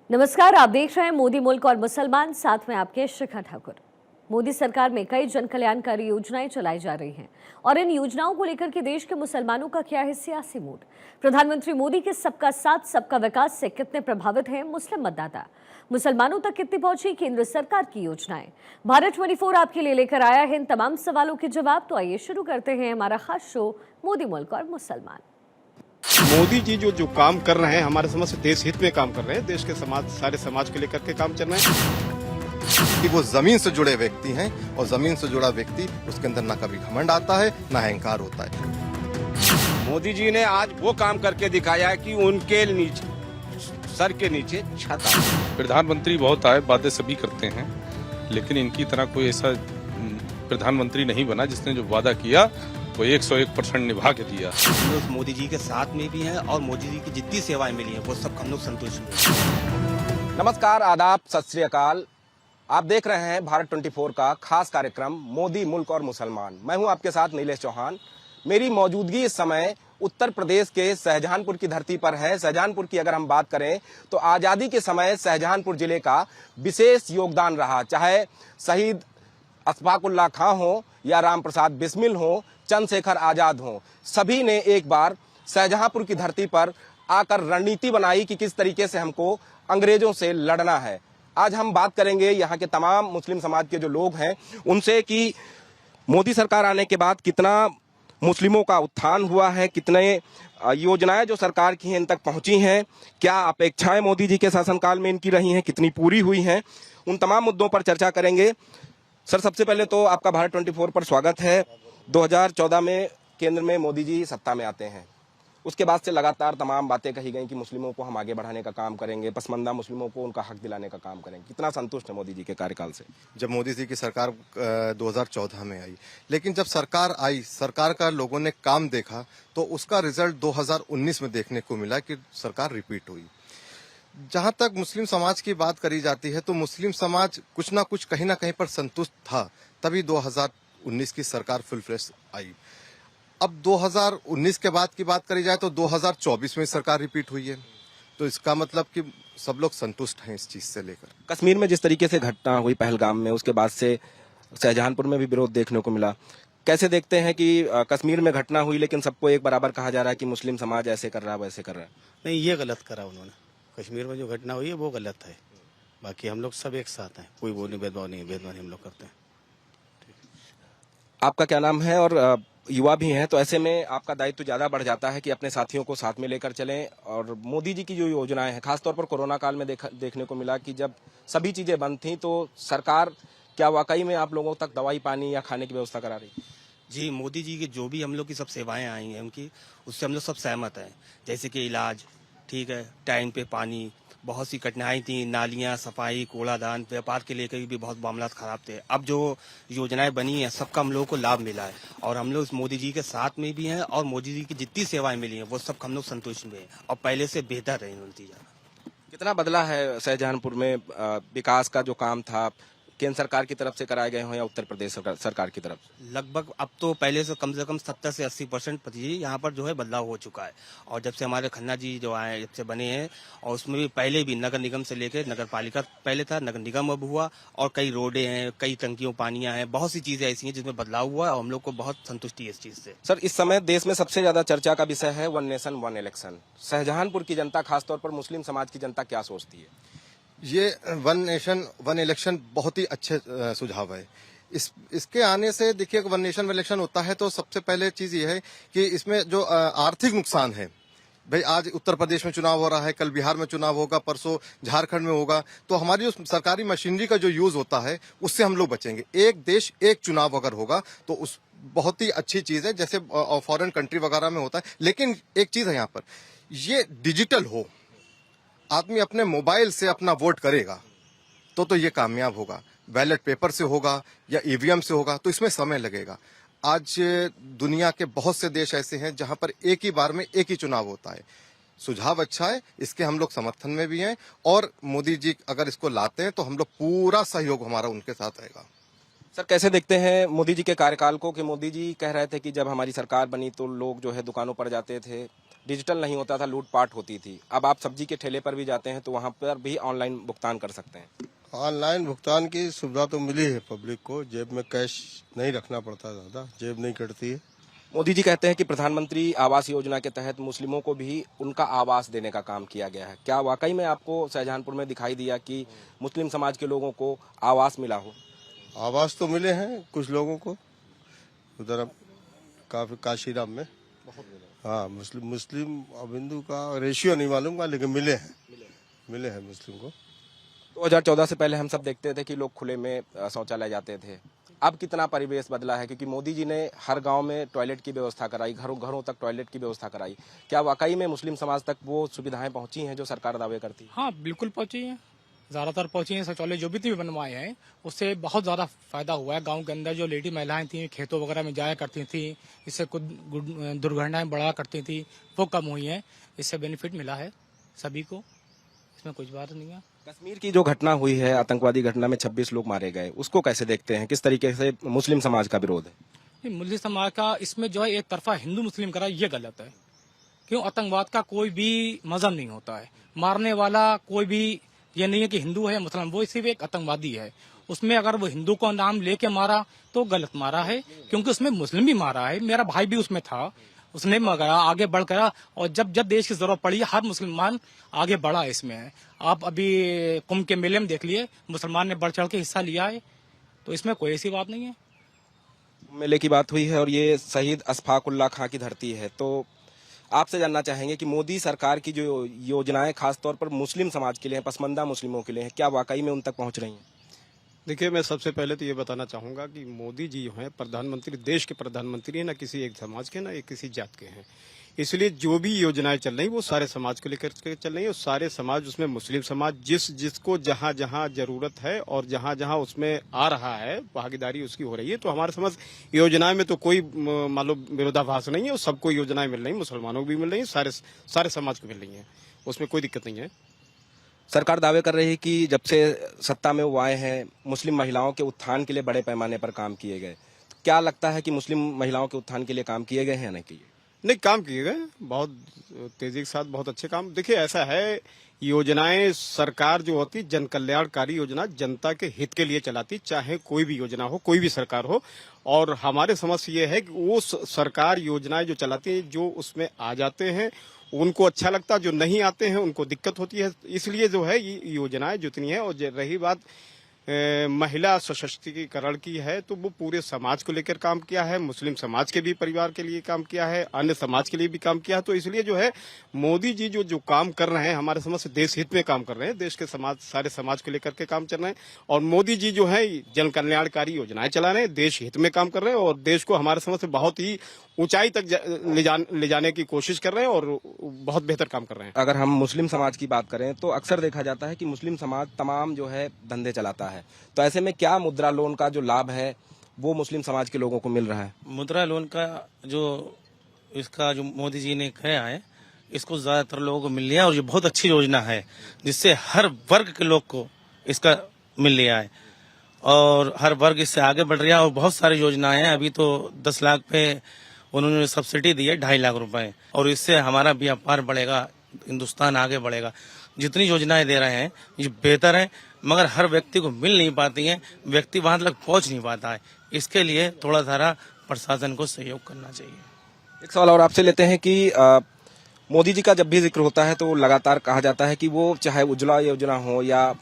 नमस्कार, आप देख रहे हैं मोदी मुल्क और मुसलमान, साथ में आपके शिखा ठाकुर। मोदी सरकार में कई जन कल्याणकारी योजनाएं चलाई जा रही हैं और इन योजनाओं को लेकर के देश के मुसलमानों का क्या है सियासी मूड। प्रधानमंत्री मोदी के सबका साथ सबका विकास से कितने प्रभावित हैं मुस्लिम मतदाता, मुसलमानों तक कितनी पहुंची केंद्र सरकार की योजनाएं। भारत 24 आपके लिए लेकर आया है इन तमाम सवालों के जवाब। तो आइए शुरू करते हैं हमारा खास शो मोदी मुल्क और मुसलमान। मोदी जी जो काम कर रहे हैं हमारे समझ से देश हित में काम कर रहे हैं। देश के सारे समाज के लेकर के काम चल रहे हैं कि वो जमीन से जुड़े व्यक्ति हैं और जमीन से जुड़ा व्यक्ति उसके अंदर ना कभी घमंड आता है ना अहंकार होता है। मोदी जी ने आज वो काम करके दिखाया है कि उनके नीचे सर के नीचे छत है। प्रधानमंत्री बहुत आए, बातें सभी करते हैं, लेकिन इनकी तरह कोई ऐसा प्रधानमंत्री नहीं बना जिसने जो वादा किया वो 101% निभा के दिया। हम लोग मोदी जी के साथ में भी हैं और मोदी जी की जितनी सेवाएं मिली हैं वो सब हम लोग संतुष्ट हैं। नमस्कार, आदाब, सत श्री अकाल। आप देख रहे हैं भारत 24 का खास कार्यक्रम मोदी मुल्क और मुसलमान। मैं हूं आपके साथ नीलेश चौहान। मेरी मौजूदगी इस समय उत्तर प्रदेश के शाहजहांपुर की धरती पर है। शाहजहांपुर की अगर हम बात करें तो आजादी के समय शाहजहांपुर जिले का विशेष योगदान रहा, चाहे शहीद अशफाकुल्लाह खां हो या राम प्रसाद बिस्मिल हो, चंद्रशेखर आजाद हो, सभी ने एक बार शाहजहांपुर की धरती पर आकर रणनीति बनाई कि किस तरीके से हमको अंग्रेजों से लड़ना है। आज हम बात करेंगे यहाँ के तमाम मुस्लिम समाज के जो लोग हैं उनसे कि मोदी सरकार आने के बाद कितना मुस्लिमों का उत्थान हुआ है, कितने योजनाएं जो सरकार की हैं इन तक पहुंची हैं, क्या अपेक्षाएं मोदी जी के शासनकाल में इनकी रही हैं, कितनी पूरी हुई हैं, उन तमाम मुद्दों पर चर्चा करेंगे। सर, सबसे पहले तो आपका भारत 24 पर स्वागत है। 2014 में केंद्र में मोदी जी सत्ता में आते हैं, उसके बाद से लगातार तमाम बातें कही गई कि मुस्लिमों को हम आगे बढ़ाने का काम करेंगे, पसमानदा मुस्लिमों को उनका हक दिलाने का काम करेंगे। कितना संतुष्ट है मोदी जी के कार्यकाल से? जब मोदी जी की सरकार 2014 में आई, लेकिन जब सरकार आई, सरकार का लोगों ने काम देखा तो उसका रिजल्ट 2019 में देखने को मिला कि सरकार रिपीट हुई। जहां तक मुस्लिम समाज की बात करी जाती है तो मुस्लिम समाज कुछ ना कुछ कहीं ना कहीं पर संतुष्ट था, तभी 2019 की सरकार फुल फ्लेश आई। अब 2019 के बाद की बात करी जाए तो 2024 में सरकार रिपीट हुई है, तो इसका मतलब कि सब लोग संतुष्ट हैं इस चीज से लेकर। कश्मीर में जिस तरीके से घटना हुई पहलगाम में, उसके बाद से शाहजहांपुर में भी विरोध देखने को मिला। कैसे देखते हैं कि कश्मीर में घटना हुई लेकिन सबको एक बराबर कहा जा रहा है कि मुस्लिम समाज ऐसे कर रहा है वैसे कर रहा है? नहीं, ये गलत करा उन्होंने। कश्मीर में जो घटना हुई है वो गलत है। बाकी हम लोग सब एक साथ हैं, कोई वो नहीं, भेदभाव नहीं हम लोग करते हैं। आपका क्या नाम है? और युवा भी हैं, तो ऐसे में आपका दायित्व ज्यादा बढ़ जाता है कि अपने साथियों को साथ में लेकर चलें। और मोदी जी की जो योजनाएं हैं, खासतौर पर कोरोना काल में देखने को मिला कि जब सभी चीजें बंद थी तो सरकार क्या वाकई में आप लोगों तक दवाई, पानी या खाने की व्यवस्था करा रही? जी, मोदी जी की जो भी हम लोग की सब सेवाएं आई हैं उनकी, उससे हम लोग सब सहमत हैं। जैसे कि इलाज, ठीक है, टाइम पे पानी, बहुत सी कठिनाई थी, नालियां, सफाई, कूड़ादान, व्यापार के लेकर भी बहुत मामला खराब थे। अब जो योजनाएं बनी हैं सबका हम लोगों को लाभ मिला है और हम लोग मोदी जी के साथ में भी हैं और मोदी जी की जितनी सेवाएं मिली हैं वो सब हम लोग संतुष्ट में हैं और पहले से बेहतर है नतीजा। कितना बदला है शाहजहांपुर में विकास का जो काम था, केंद्र सरकार की तरफ से कराए गए हों या उत्तर प्रदेश सरकार की तरफ से? लगभग अब तो पहले से कम 70 से 80% यहाँ पर जो है बदलाव हो चुका है। और जब से हमारे खन्ना जी जो आए, जब से बने हैं, और उसमें भी पहले भी नगर निगम से लेकर नगर पालिका पहले था, नगर निगम अब हुआ, और कई रोडें हैं, कई टंकियों पानियां हैं, बहुत सी चीजें ऐसी हैं जिसमें बदलाव हुआ और हम लोग को बहुत संतुष्टि है इस चीज से। सर, इस समय देश में सबसे ज्यादा चर्चा का विषय है one nation one election. Shahjahanpur की जनता, खासतौर पर मुस्लिम समाज की जनता क्या सोचती है? ये वन नेशन वन इलेक्शन बहुत ही अच्छे सुझाव है। इसके आने से देखिए, वन नेशन वन इलेक्शन होता है तो सबसे पहले चीज ये है कि इसमें जो आर्थिक नुकसान है, भाई आज उत्तर प्रदेश में चुनाव हो रहा है, कल बिहार में चुनाव होगा, परसों झारखंड में होगा, तो हमारी जो सरकारी मशीनरी का जो यूज होता है उससे हम लोग बचेंगे। एक देश एक चुनाव अगर होगा तो उस बहुत ही अच्छी चीज है, जैसे फॉरेन कंट्री वगैरह में होता है। लेकिन एक चीज है यहाँ पर, ये डिजिटल हो, आदमी अपने मोबाइल से अपना वोट करेगा तो ये कामयाब होगा। बैलेट पेपर से होगा या ईवीएम से होगा तो इसमें समय लगेगा। आज दुनिया के बहुत से देश ऐसे हैं जहां पर एक ही बार में एक ही चुनाव होता है। सुझाव अच्छा है, इसके हम लोग समर्थन में भी हैं और मोदी जी अगर इसको लाते हैं तो हम लोग पूरा सहयोग हमारा उनके साथ रहेगा। सर कैसे देखते हैं मोदी जी के कार्यकाल को कि मोदी जी कह रहे थे कि जब हमारी सरकार बनी तो लोग जो है दुकानों पर जाते थे, डिजिटल नहीं होता था, लूटपाट होती थी। अब आप सब्जी के ठेले पर भी जाते हैं तो वहां पर भी ऑनलाइन भुगतान कर सकते हैं। ऑनलाइन भुगतान की सुविधा तो मिली है पब्लिक को, जेब में कैश नहीं रखना पड़ता, ज़्यादा जेब नहीं कटती है। मोदी जी कहते हैं कि प्रधानमंत्री आवास योजना के तहत मुस्लिमों को भी उनका आवास देने का काम किया गया है। क्या वाकई में आपको शाहजहांपुर में दिखाई दिया कि मुस्लिम समाज के लोगों को आवास मिला हो? आवास तो मिले हैं कुछ लोगों को, उधर काफी काशीराम में। हाँ, मुस्लिम अब हिंदू का रेशियो नहीं मालूम का, लेकिन मिले हैं मुस्लिम को। 2014 से पहले हम सब देखते थे कि लोग खुले में शौचालय जाते थे। अब कितना परिवेश बदला है, क्योंकि मोदी जी ने हर गांव में टॉयलेट की व्यवस्था कराई, घरों तक टॉयलेट की व्यवस्था कराई। क्या वाकई में मुस्लिम समाज तक वो सुविधाएं पहुंची हैं जो सरकार दावे करती है? हाँ, बिल्कुल पहुंची है, ज्यादातर पहुंची है। शौचालय जो भी बनवाए हैं उससे बहुत ज्यादा फायदा हुआ है। गांव के अंदर जो लेडी महिलाएं थी खेतों वगैरह में जाया करती थी, इससे कुछ दुर्घटनाएं बढ़ा करती थी, वो कम हुई है। इससे बेनिफिट मिला है सभी को, इसमें कुछ बात नहीं है। कश्मीर की जो घटना हुई है, आतंकवादी घटना में 26 लोग मारे गए, उसको कैसे देखते हैं? किस तरीके से मुस्लिम समाज का विरोध है? मुस्लिम समाज का इसमें जो है एक तरफा हिंदू मुस्लिम करा, ये गलत है। क्यों? आतंकवाद का कोई भी मजहब नहीं होता है। मारने वाला कोई भी ये नहीं है कि हिंदू है मुसलमान, वो सिर्फ एक आतंकवादी है। उसमें अगर वो हिंदू का नाम लेके मारा तो गलत मारा है, क्योंकि उसमें मुस्लिम भी मारा है। मेरा भाई भी उसमें था, उसने मगर आगे बढ़ कर, और जब देश की जरूरत पड़ी हर मुसलमान आगे बढ़ा इसमें। आप अभी कुंभ के मेले में देख लिए, मुसलमान ने बढ़ चढ़ के हिस्सा लिया है, तो इसमें कोई ऐसी बात नहीं है। मेले की बात हुई है और ये शहीद अशफाकुल्लाह खां की धरती है, तो आपसे जानना चाहेंगे कि मोदी सरकार की जो योजनाएं खासतौर पर मुस्लिम समाज के लिए हैं, पसमानदा मुस्लिमों के लिए हैं, क्या वाकई में उन तक पहुंच रही हैं? देखिए, मैं सबसे पहले तो ये बताना चाहूँगा कि मोदी जी जो हैं प्रधानमंत्री, देश के प्रधानमंत्री हैं, ना किसी एक समाज के, ना एक किसी जात के हैं। इसलिए जो भी योजनाएं चल रही वो सारे समाज को लेकर के चल रही है, और सारे समाज, उसमें मुस्लिम समाज जिसको जहां जहां जरूरत है और जहां जहां उसमें आ रहा है, भागीदारी उसकी हो रही है। तो हमारे समाज योजनाएं में तो कोई मालूम विरोधाभास नहीं है, और सबको योजनाएं मिल रही, मुसलमानों को भी मिल रही है, सारे समाज को मिल रही है, उसमें कोई दिक्कत नहीं है। सरकार दावे कर रही है कि जब से सत्ता में वो आए हैं, मुस्लिम महिलाओं के उत्थान के लिए बड़े पैमाने पर काम किए गए। क्या लगता है कि मुस्लिम महिलाओं के उत्थान के लिए काम किए गए हैं या नहीं किए? नहीं, काम किए गए बहुत तेजी के साथ, बहुत अच्छे काम। देखिए, ऐसा है, योजनाएं सरकार जो होती, जन कल्याणकारी योजना जनता के हित के लिए चलाती, चाहे कोई भी योजना हो, कोई भी सरकार हो। और हमारे समझ ये है कि वो सरकार योजनाएं जो चलाती है, जो उसमें आ जाते हैं उनको अच्छा लगता, जो नहीं आते हैं उनको दिक्कत होती है। इसलिए जो है ये योजनाएं जितनी है, और रही बात महिला सशक्तिकरण की है, तो वो पूरे समाज को लेकर काम किया है, मुस्लिम समाज के भी परिवार के लिए काम किया है, अन्य समाज के लिए भी काम किया है। तो इसलिए जो है मोदी जी जो काम कर रहे हैं, हमारे समझ से देश हित में काम कर रहे हैं, देश के समाज, सारे समाज को लेकर के काम चल रहे हैं। और मोदी जी जो है जन कल्याणकारी योजनाएं चला रहे हैं, देश हित में काम कर रहे हैं, और देश को हमारे समझ से बहुत ही ऊंचाई तक ले जाने की कोशिश कर रहे हैं, और बहुत बेहतर काम कर रहे हैं। अगर हम मुस्लिम समाज की बात करें तो अक्सर देखा जाता है कि मुस्लिम समाज तमाम जो है धंधे चलाता है, तो ऐसे में क्या मुद्रा लोन का जो लाभ है वो मुस्लिम समाज के लोगों को मिल रहा है? मुद्रा लोन का इसका जो मोदी जी ने किया है, इसको ज्यादातर लोगों को मिल रहा है, और ये बहुत अच्छी योजना है जिससे हर वर्ग के लोग को इसका मिल रहा है, और हर वर्ग इससे आगे बढ़ रहा है। और बहुत सारी योजनाएं हैं, अभी तो 10 लाख पे उन्होंने सब्सिडी दी है, 2.5 लाख रुपए, और इससे हमारा व्यापार बढ़ेगा, हिंदुस्तान आगे बढ़ेगा। जितनी योजनाएं दे रहे हैं ये बेहतर है, मगर हर व्यक्ति को मिल नहीं पाती हैं, व्यक्ति वहां तक पहुंच नहीं पाता है। इसके लिए थोड़ा सारा प्रशासन को सहयोग करना चाहिए। एक सवाल और आपसे लेते हैं कि मोदी जी का जब भी जिक्र होता है तो लगातार कहा जाता है कि वो चाहे उज्ज्वला योजना हो या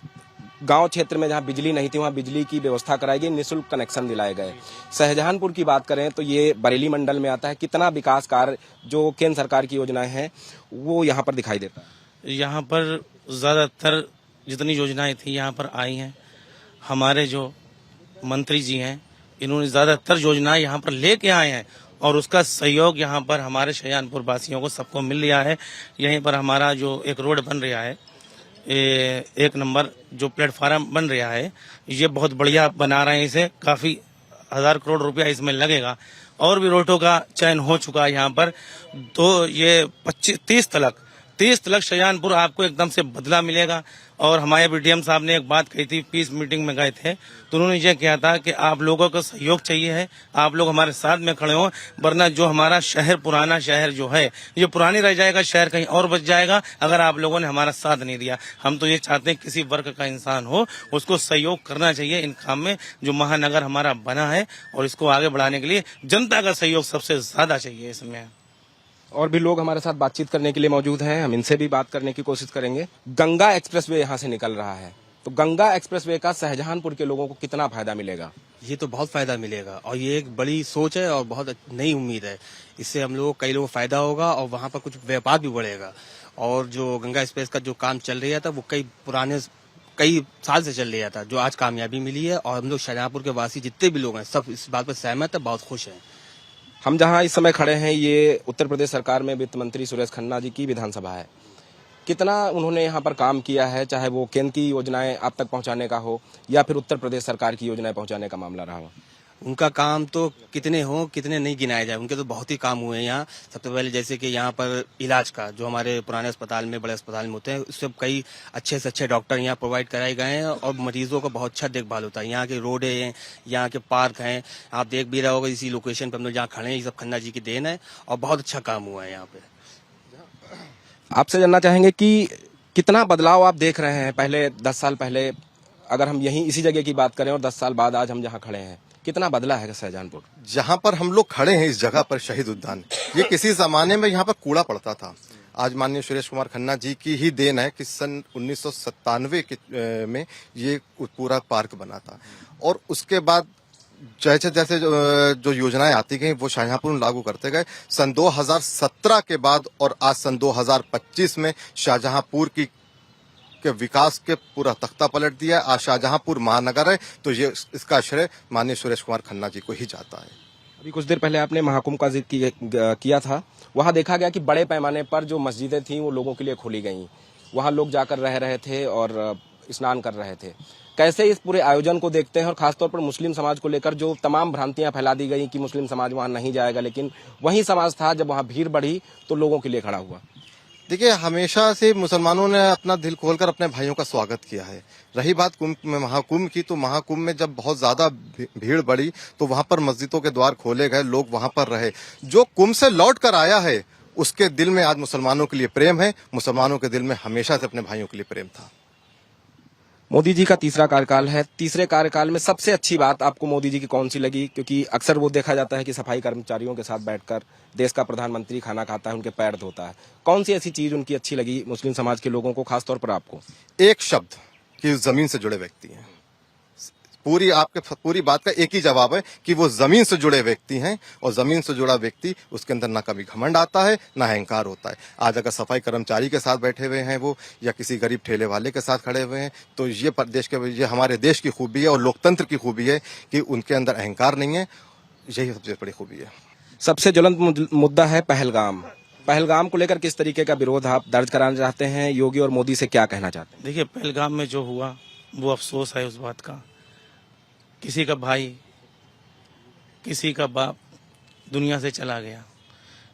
गांव क्षेत्र में जहां बिजली नहीं थी वहां बिजली की व्यवस्था कराई गई, निःशुल्क कनेक्शन दिलाए गए। शाहजहांपुर की बात करें तो ये बरेली मंडल में आता है। कितना विकास कार्य जो केंद्र सरकार की योजनाएं हैं वो यहाँ पर दिखाई देता है? यहाँ पर ज्यादातर जितनी योजनाएं थी यहाँ पर आई हैं। हमारे जो मंत्री जी हैं इन्होंने ज्यादातर योजनाएं यहाँ पर लेके आए हैं, और उसका सहयोग यहाँ पर हमारे शाहजहांपुर वासियों को सबको मिल रहा है। यहीं पर हमारा जो एक रोड बन रहा है, 1 नंबर जो प्लेटफार्म बन रहा है, ये बहुत बढ़िया बना रहे हैं। इसे काफी 1000 करोड़ रुपया इसमें लगेगा, और भी रोडों का चयन हो चुका है यहाँ पर। तो ये 25-30 तक 30 तलक शाहजहांपुर आपको एकदम से बदला मिलेगा। और हमारे बीडीएम साहब ने एक बात कही थी, पीस मीटिंग में गए थे तो उन्होंने ये कहा था कि आप लोगों का सहयोग चाहिए है, आप लोग हमारे साथ में खड़े हों, वरना जो हमारा शहर, पुराना शहर जो है ये पुरानी रह जाएगा, शहर कहीं और बच जाएगा अगर आप लोगों ने हमारा साथ नहीं दिया। हम तो ये चाहते हैं किसी वर्ग का इंसान हो उसको सहयोग करना चाहिए इन काम में जो महानगर हमारा बना है, और इसको आगे बढ़ाने के लिए जनता का सहयोग सबसे ज्यादा चाहिए इसमें। और भी लोग हमारे साथ बातचीत करने के लिए मौजूद हैं, हम इनसे भी बात करने की कोशिश करेंगे। गंगा एक्सप्रेसवे यहाँ से निकल रहा है, तो गंगा एक्सप्रेसवे का शाहजहांपुर के लोगों को कितना फायदा मिलेगा? ये तो बहुत फायदा मिलेगा और ये एक बड़ी सोच है और बहुत नई उम्मीद है। इससे हम लोग कई लोगों को फायदा होगा और वहाँ पर कुछ व्यापार भी बढ़ेगा। और जो गंगा एक्सप्रेस का जो काम चल रहा था वो कई साल से चल रहा था, जो आज कामयाबी मिली है। और हम लोग शाहजहांपुर के वासी जितने भी लोग हैं सब इस बात पर सहमत है, बहुत खुश हैं। हम जहां इस समय खड़े हैं ये उत्तर प्रदेश सरकार में वित्त मंत्री सुरेश खन्ना जी की विधानसभा है। कितना उन्होंने यहाँ पर काम किया है, चाहे वो केंद्र की योजनाएं आप तक पहुंचाने का हो या फिर उत्तर प्रदेश सरकार की योजनाएं पहुंचाने का मामला रहा हो। उनका काम तो कितने हो कितने नहीं गिनाए जाए, उनके तो बहुत ही काम हुए हैं यहाँ। सबसे पहले जैसे कि यहाँ पर इलाज का जो हमारे पुराने अस्पताल में, बड़े अस्पताल में होते हैं, उससे कई अच्छे से अच्छे डॉक्टर यहाँ प्रोवाइड कराए गए हैं और मरीजों का बहुत अच्छा देखभाल होता है। यहाँ के रोड हैं, यहाँ के पार्क हैं, आप देख भी रहे होगा इसी लोकेशन पर हम लोग जहाँ खड़े हैं, ये सब खन्ना जी की देन है और बहुत अच्छा काम हुआ है यहाँ पे। आपसे जानना चाहेंगे कि कितना बदलाव आप देख रहे हैं पहले 10 साल पहले, अगर हम यहीं इसी जगह की बात करें और 10 साल बाद आज हम जहाँ खड़े हैं, कितना बदला है शाहजहांपुर? जहाँ पर हम लोग खड़े हैं इस जगह पर शहीद उद्यान, ये किसी जमाने में यहाँ पर कूड़ा पड़ता था। आज माननीय सुरेश कुमार खन्ना जी की ही देन है कि सन 1997 में ये पूरा पार्क बना था। और उसके बाद जैसे जैसे जो योजनाएं आती गई वो शाहजहांपुर में लागू करते गए। सन 2017 के बाद और आज सन 2025 में शाहजहांपुर के विकास के पूरा तख्ता पलट दिया। आज शाहजहांपुर महानगर है तो ये इसका श्रेय माननीय सुरेश कुमार खन्ना जी को ही जाता है। अभी कुछ देर पहले आपने महाकुंभ का जिक्र किया था, वहां देखा गया कि बड़े पैमाने पर जो मस्जिदें थी वो लोगों के लिए खोली गई, वहां लोग जाकर रह रहे थे और स्नान कर रहे थे। कैसे इस पूरे आयोजन को देखते हैं और खासतौर पर मुस्लिम समाज को लेकर जो तमाम भ्रांतियां फैला दी गई कि मुस्लिम समाज वहां नहीं जाएगा, लेकिन वही समाज था जब वहां भीड़ बढ़ी तो लोगों के लिए खड़ा हुआ। देखिए, हमेशा से मुसलमानों ने अपना दिल खोलकर अपने भाइयों का स्वागत किया है। रही बात महाकुंभ की, तो महाकुंभ में जब बहुत ज्यादा भीड़ बढ़ी तो वहां पर मस्जिदों के द्वार खोले गए, लोग वहां पर रहे। जो कुंभ से लौट कर आया है उसके दिल में आज मुसलमानों के लिए प्रेम है, मुसलमानों के दिल में हमेशा से अपने भाइयों के लिए प्रेम था। मोदी जी का तीसरा कार्यकाल है, तीसरे कार्यकाल में सबसे अच्छी बात आपको मोदी जी की कौन सी लगी? क्योंकि अक्सर वो देखा जाता है कि सफाई कर्मचारियों के साथ बैठकर देश का प्रधानमंत्री खाना खाता है, उनके पैर धोता है। कौन सी ऐसी चीज उनकी अच्छी लगी मुस्लिम समाज के लोगों को, खासतौर पर आपको? एक शब्द कि जमीन से जुड़े व्यक्ति हैं। पूरी बात का एक ही जवाब है कि वो जमीन से जुड़े व्यक्ति हैं और जमीन से जुड़ा व्यक्ति उसके अंदर ना कभी घमंड आता है ना अहंकार होता है। आज अगर सफाई कर्मचारी के साथ बैठे हुए हैं वो या किसी गरीब ठेले वाले के साथ खड़े हुए हैं तो ये हमारे देश की खूबी है और लोकतंत्र की खूबी है कि उनके अंदर अहंकार नहीं है। यही सबसे बड़ी खूबी है। सबसे ज्वलंत मुद्दा है पहलगाम। पहलगाम को लेकर किस तरीके का विरोध आप दर्ज कराना चाहते हैं? योगी और मोदी से क्या कहना चाहते हैं? देखिए, पहलगाम में जो हुआ वो अफसोस है उस बात का। किसी का भाई, किसी का बाप दुनिया से चला गया,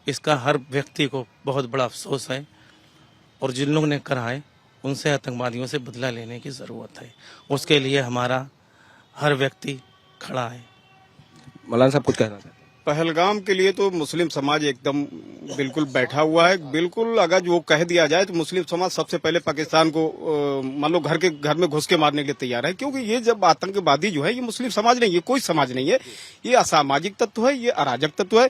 इसका हर व्यक्ति को बहुत बड़ा अफसोस है। और जिन लोगों ने करा है उनसे आतंकवादियों से बदला लेने की ज़रूरत है। उसके लिए हमारा हर व्यक्ति खड़ा है। मौलाना साहब कुछ कहना चाहते हैं? पहलगाम के लिए तो मुस्लिम समाज एकदम बिल्कुल बैठा हुआ है। बिल्कुल अगर जो कह दिया जाए तो मुस्लिम समाज सबसे पहले पाकिस्तान को मान लो घर में घुस के मारने के लिए तैयार है। क्योंकि ये जब आतंकवादी जो है ये मुस्लिम समाज नहीं है, कोई समाज नहीं है, ये असामाजिक तत्व है, ये अराजक तत्व है।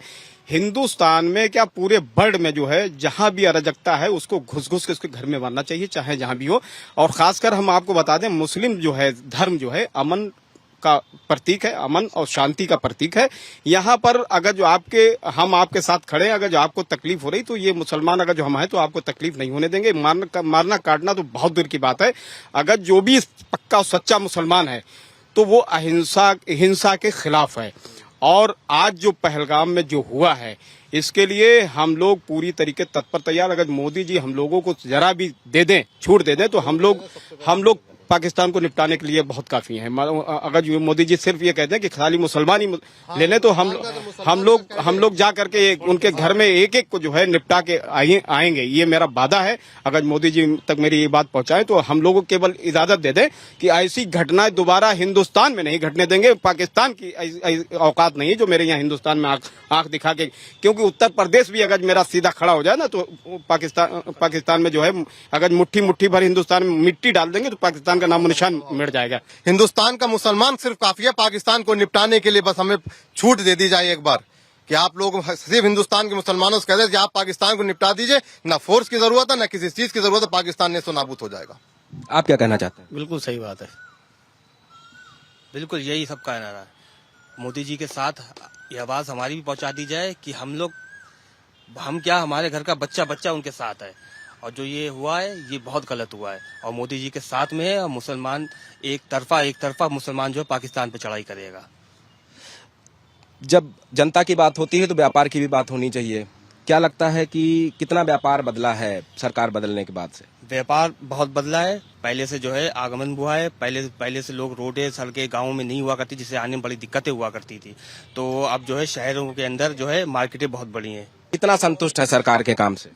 हिंदुस्तान में क्या पूरे वर्ल्ड में जो है जहां भी अराजकता है उसको घुस घुस के उसके घर में मारना चाहिए, चाहे जहां भी हो। और खासकर हम आपको बता दें, मुस्लिम जो है धर्म जो है अमन का प्रतीक है, अमन और शांति का प्रतीक है। यहाँ पर अगर जो हम आपके साथ खड़े हैं, अगर जो आपको तकलीफ हो रही तो ये मुसलमान अगर जो हम हैं तो आपको तकलीफ नहीं होने देंगे। मारना काटना तो बहुत दूर की बात है। अगर जो भी पक्का और सच्चा मुसलमान है तो वो हिंसा के खिलाफ है। और आज जो पहलगाम में जो हुआ है इसके लिए हम लोग पूरी तरीके तत्पर तैयार। अगर मोदी जी हम लोगों को जरा भी दे दें, छूट दे दें तो हम लोग पाकिस्तान को निपटाने के लिए बहुत काफी हैं। अगर जो मोदी जी सिर्फ ये कहते हैं कि खाली मुसलमान ही ले लें, तो हम लोग जा करके उनके घर में एक एक को जो है निपटा के आएंगे। ये मेरा वादा है। अगर मोदी जी तक मेरी ये बात पहुंचाएं तो हम लोगों को केवल इजाजत दे दें कि ऐसी घटनाएं दोबारा हिंदुस्तान में नहीं घटने देंगे। पाकिस्तान की औकात नहीं जो मेरे यहाँ हिंदुस्तान में आंख दिखा के, क्योंकि उत्तर प्रदेश भी अगर मेरा सीधा खड़ा हो जाए ना तो पाकिस्तान में जो है अगर मुट्ठी भर हिंदुस्तान में मिट्टी डाल देंगे तो पाकिस्तान का नामो निशान मिट जाएगा। हिंदुस्तान का मुसलमान सिर्फ काफी है पाकिस्तान को निपटाने के लिए। बस हमें छूट दे दी जाए एक बार कि आप लोग सिर्फ हिंदुस्तान के मुसलमानों से कहते हैं कि आप पाकिस्तान को निपटा दीजिए, ना फोर्स की जरूरत है ना किसी चीज की जरूरत है, पाकिस्तान ने नाबूद हो जाएगा। आप क्या कहना चाहते हैं? बिल्कुल सही बात है, बिल्कुल यही सब कहना रहा है। मोदी जी के साथ ये आवाज हमारी भी पहुंचा दी जाए कि हम क्या, हमारे घर का बच्चा उनके साथ है, और जो ये हुआ है ये बहुत गलत हुआ है और मोदी जी के साथ में है। और मुसलमान एक तरफा मुसलमान जो है पाकिस्तान पे चढ़ाई करेगा। जब जनता की बात होती है तो व्यापार की भी बात होनी चाहिए। क्या लगता है कि कितना व्यापार बदला है सरकार बदलने के बाद से? व्यापार बहुत बदला है। पहले से जो है आगमन हुआ है। पहले से लोग रोडें सड़कें गाँव में नहीं हुआ करती, जिससे आने में बड़ी दिक्कतें हुआ करती थी। तो अब जो है शहरों के अंदर जो है मार्केटें बहुत बड़ी हैं। कितना संतुष्ट है सरकार के काम से?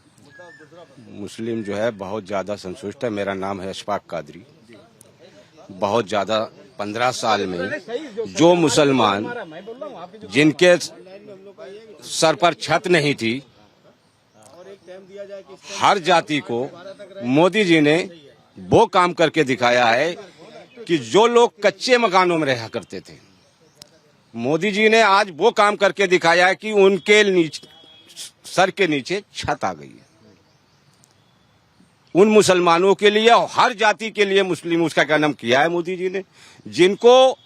मुस्लिम जो है बहुत ज्यादा संतुष्ट है। मेरा नाम है अशफाक कादरी। बहुत ज्यादा 15 साल में जो मुसलमान जिनके सर पर छत नहीं थी, हर जाति को मोदी जी ने वो काम करके दिखाया है कि जो लोग कच्चे मकानों में रहा करते थे, मोदी जी ने आज वो काम करके दिखाया है कि उनके नीचे सर के नीचे छत आ गई है। उन मुसलमानों के लिए और हर जाति के लिए मुस्लिम उसका क्या नाम किया है मोदी जी ने, जिनको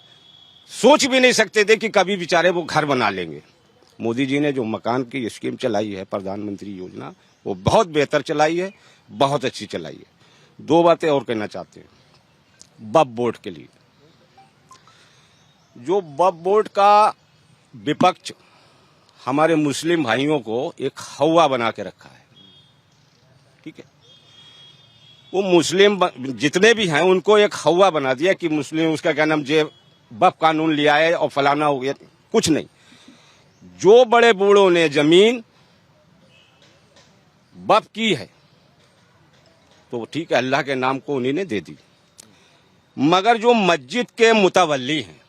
सोच भी नहीं सकते थे कि कभी बेचारे वो घर बना लेंगे। मोदी जी ने जो मकान की स्कीम चलाई है, प्रधानमंत्री योजना, वो बहुत बेहतर चलाई है, बहुत अच्छी चलाई है। 2 बातें और कहना चाहते हैं वक्फ बोर्ड के लिए। जो वक्फ बोर्ड का विपक्ष हमारे मुस्लिम भाइयों को एक हवा बना के रखा है, ठीक है। वो मुस्लिम जितने भी हैं उनको एक हवा बना दिया कि मुस्लिम उसका क्या नाम जे वक्फ कानून लिया है और फलाना हो गया। कुछ नहीं, जो बड़े बूढ़ों ने जमीन वक्फ की है तो ठीक है, अल्लाह के नाम को उन्हीं ने दे दी। मगर जो मस्जिद के मुतवल्ली हैं,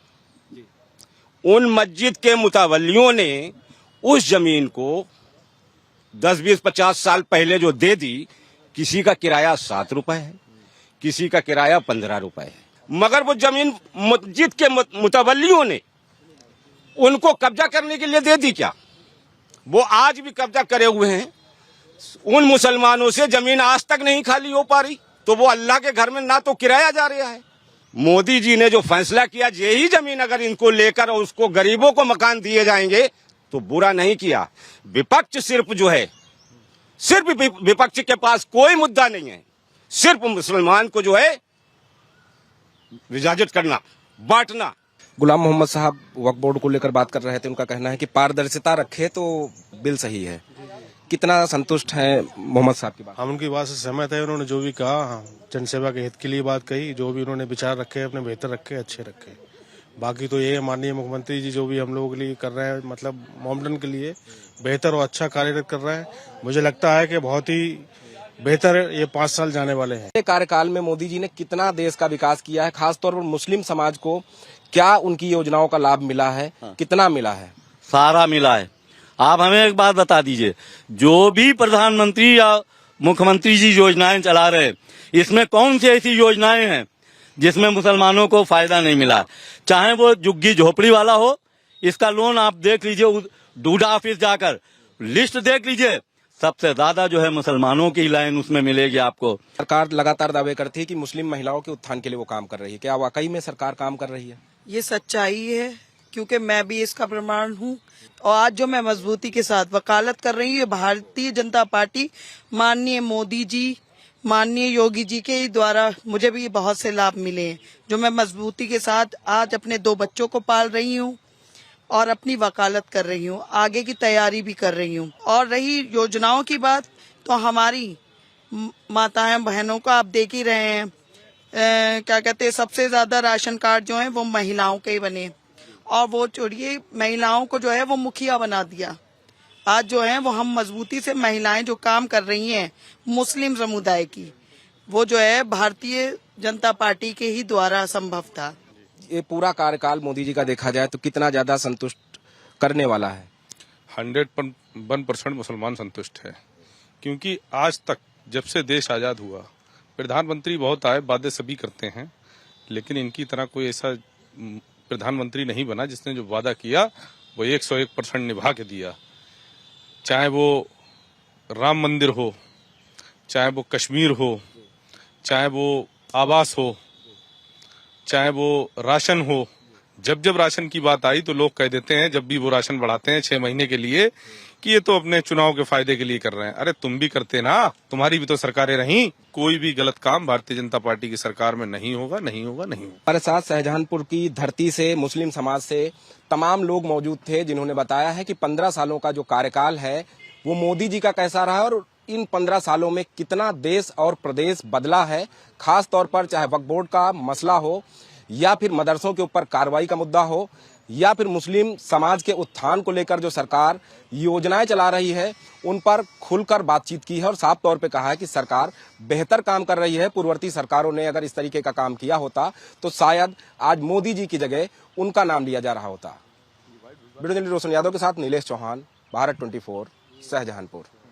उन मस्जिद के मुतवल्लियों ने उस जमीन को 10, 20, 50 साल पहले जो दे दी, किसी का किराया 7 रुपए है, किसी का किराया 15 रुपए है। मगर वो जमीन मस्जिद के मुतवल्लियों ने उनको कब्जा करने के लिए दे दी क्या? वो आज भी कब्जा करे हुए हैं। उन मुसलमानों से जमीन आज तक नहीं खाली हो पा रही, तो वो अल्लाह के घर में ना तो किराया जा रहा है। मोदी जी ने जो फैसला किया, यही जमीन अगर इनको लेकर और उसको गरीबों को मकान दिए जाएंगे तो बुरा नहीं किया। विपक्ष सिर्फ जो है, सिर्फ विपक्ष के पास कोई मुद्दा नहीं है, सिर्फ मुसलमान को जो है विभाजित करना, बांटना। गुलाम मोहम्मद साहब वक्फ बोर्ड को लेकर बात कर रहे थे। उनका कहना है कि पारदर्शिता रखे तो बिल सही है। कितना संतुष्ट है मोहम्मद साहब की बात? हम उनकी बात से सहमत है। उन्होंने जो भी कहा जनसेवा के हित के लिए बात कही, जो भी उन्होंने विचार रखे अपने बेहतर रखे, अच्छे रखे। बाकी तो ये माननीय मुख्यमंत्री जी जो भी हम लोगों के लिए कर रहे हैं, मतलब मोमडन के लिए बेहतर और अच्छा कार्यरत कर रहे हैं। मुझे लगता है कि बहुत ही बेहतर ये 5 साल जाने वाले हैं। कार्यकाल में मोदी जी ने कितना देश का विकास किया है, खासतौर पर मुस्लिम समाज को क्या उनकी योजनाओं का लाभ मिला है? कितना मिला है? सारा मिला है। आप हमें एक बात बता दीजिए, जो भी प्रधानमंत्री या मुख्यमंत्री जी योजनाएं चला रहे, इसमें कौन सी ऐसी योजनाएं हैं जिसमें मुसलमानों को फायदा नहीं मिला? चाहे वो झुग्गी झोपड़ी वाला हो, इसका लोन आप देख लीजिए, डूडा ऑफिस जाकर लिस्ट देख लीजिए, सबसे ज्यादा जो है मुसलमानों की लाइन उसमें मिलेगी आपको। सरकार लगातार दावे करती है कि मुस्लिम महिलाओं के उत्थान के लिए वो काम कर रही है। क्या वाकई में सरकार काम कर रही है? ये सच्चाई है, क्योंकि मैं भी इसका प्रमाण हूँ। और आज जो मैं मजबूती के साथ वकालत कर रही हूँ, भारतीय जनता पार्टी, माननीय मोदी जी, माननीय योगी जी के द्वारा मुझे भी बहुत से लाभ मिले हैं, जो मैं मजबूती के साथ आज अपने 2 बच्चों को पाल रही हूँ और अपनी वकालत कर रही हूँ, आगे की तैयारी भी कर रही हूँ। और रही योजनाओं की बात, तो हमारी माताएं बहनों को आप देख ही रहे हैं, क्या कहते हैं, सबसे ज्यादा राशन कार्ड जो है वो महिलाओं के ही बने, और वो छोड़िए महिलाओं को जो है वो मुखिया बना दिया। आज जो है वो हम मजबूती से महिलाएं जो काम कर रही हैं मुस्लिम समुदाय की, वो जो है भारतीय जनता पार्टी के ही द्वारा संभव था। ये पूरा कार्यकाल मोदी जी का देखा जाए तो कितना ज्यादा संतुष्ट करने वाला है? 101% मुसलमान संतुष्ट है, क्योंकि आज तक जब से देश आजाद हुआ प्रधानमंत्री बहुत आए, वादे सभी करते हैं, लेकिन इनकी तरह कोई ऐसा प्रधानमंत्री नहीं बना जिसने जो वादा किया वो 101% निभा के दिया। चाहे वो राम मंदिर हो, चाहे वो कश्मीर हो, चाहे वो आवास हो, चाहे वो राशन हो। जब जब राशन की बात आई तो लोग कह देते हैं, जब भी वो राशन बढ़ाते हैं 6 महीने के लिए, कि ये तो अपने चुनाव के फायदे के लिए कर रहे हैं। अरे तुम भी करते ना, तुम्हारी भी तो सरकारें रहीं। कोई भी गलत काम भारतीय जनता पार्टी की सरकार में नहीं होगा, नहीं होगा, नहीं होगा। हमारे साथ शाहजहांपुर की धरती से, मुस्लिम समाज से तमाम लोग मौजूद थे जिन्होंने बताया है कि 15 सालों का जो कार्यकाल है वो मोदी जी का कैसा रहा और इन 15 सालों में कितना देश और प्रदेश बदला है। खास तौर पर चाहे वक्फ बोर्ड का मसला हो, या फिर मदरसों के ऊपर कार्रवाई का मुद्दा हो, या फिर मुस्लिम समाज के उत्थान को लेकर जो सरकार योजनाएं चला रही है, उन पर खुलकर बातचीत की है और साफ तौर पे कहा है कि सरकार बेहतर काम कर रही है। पूर्ववर्ती सरकारों ने अगर इस तरीके का काम किया होता तो शायद आज मोदी जी की जगह उनका नाम लिया जा रहा होता। वीडियो जर्नलिस्ट रोशन यादव के साथ नीलेश चौहान, भारत 24, शाहजहांपुर।